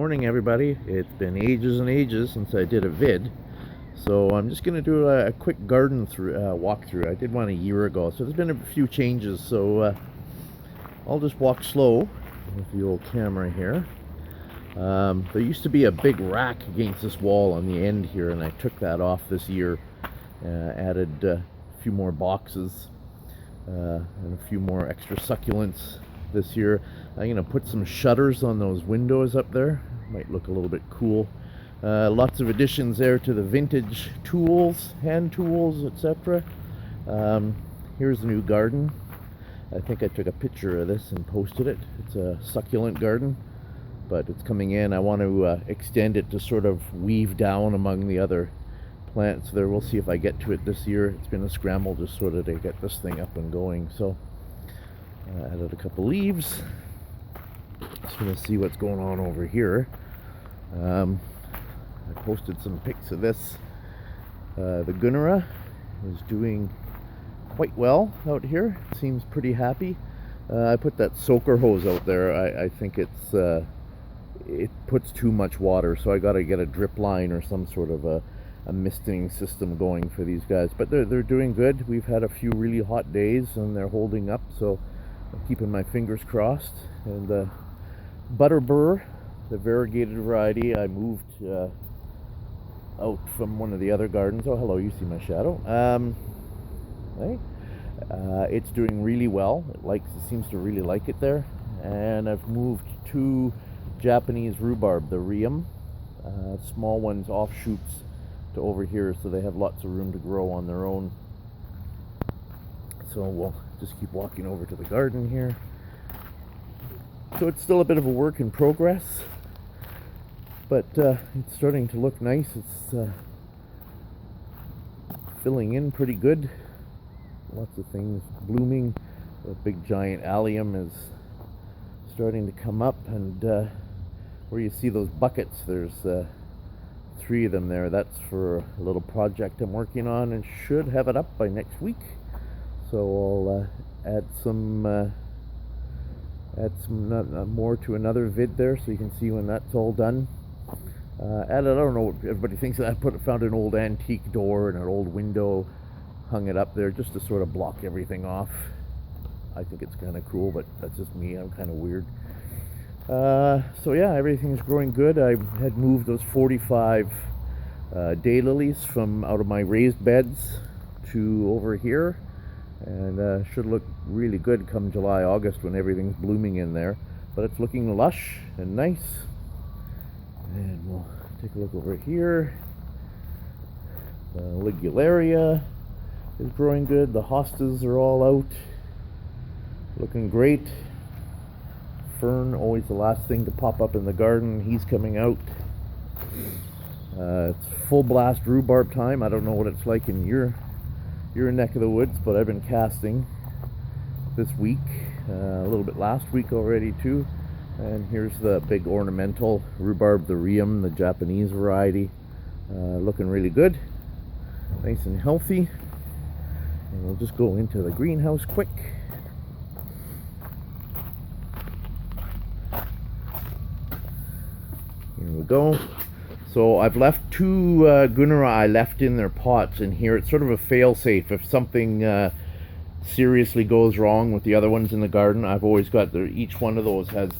morning, everybody. It's been ages and ages since I did a vid, so I'm just gonna do a quick garden walkthrough. I did one a year ago, so there's been a few changes. So I'll just walk slow with the old camera here. There used to be a big rack against this wall on the end here, and I took that off this year. Added a few more boxes and a few more extra succulents this year. I'm gonna put some shutters on those windows up there. Might look a little bit cool. Lots of additions there to the vintage tools, hand tools, etc. Here's the new garden. I think I took a picture of this and posted it. It's a succulent garden, but it's coming in. I want to extend it to sort of weave down among the other plants there. We'll see if I get to it this year. It's been a scramble just sort of to get this thing up and going. So added a couple leaves. Just gonna see what's going on over here. I posted some pics of this. The Gunnera is doing quite well out here. Seems pretty happy. I put that soaker hose out there. I think it puts too much water, so I got to get a drip line or some sort of a misting system going for these guys. But they're doing good. We've had a few really hot days and they're holding up, so I'm keeping my fingers crossed. And Butterbur, the variegated variety, I moved out from one of the other gardens. Oh, hello, you see my shadow. Hey. It's doing really well. It seems to really like it there. And I've moved two Japanese rhubarb, the Riam, small ones, offshoots, to over here, so they have lots of room to grow on their own. So we'll just keep walking over to the garden here. So it's still a bit of a work in progress, but it's starting to look nice. It's filling in pretty good. Lots of things blooming. The big giant allium is starting to come up, and where you see those buckets, there's 3 of them there. That's for a little project I'm working on and should have it up by next week. So I'll add some more to another vid there, so you can see when that's all done. I don't know what everybody thinks. Found an old antique door and an old window, hung it up there just to sort of block everything off. I think it's kind of cool, but that's just me. I'm kind of weird. So yeah, everything's growing good. I had moved those 45 daylilies from out of my raised beds to over here, and should look really good come July, August when everything's blooming in there. But it's looking lush and nice. And we'll take a look over here. The Ligularia is growing good. The hostas are all out, looking great. Fern, always the last thing to pop up in the garden. He's coming out. It's full blast rhubarb time. I don't know what it's like in your neck of the woods, but I've been casting this week, a little bit last week already too. And here's the big ornamental rhubarb, the Riam, the Japanese variety, looking really good, nice and healthy. And we'll just go into the greenhouse quick. Here we go. So I've left 2 Gunnera I left in their pots in here. It's sort of a fail-safe. If something seriously goes wrong with the other ones in the garden, I've always got each one of those has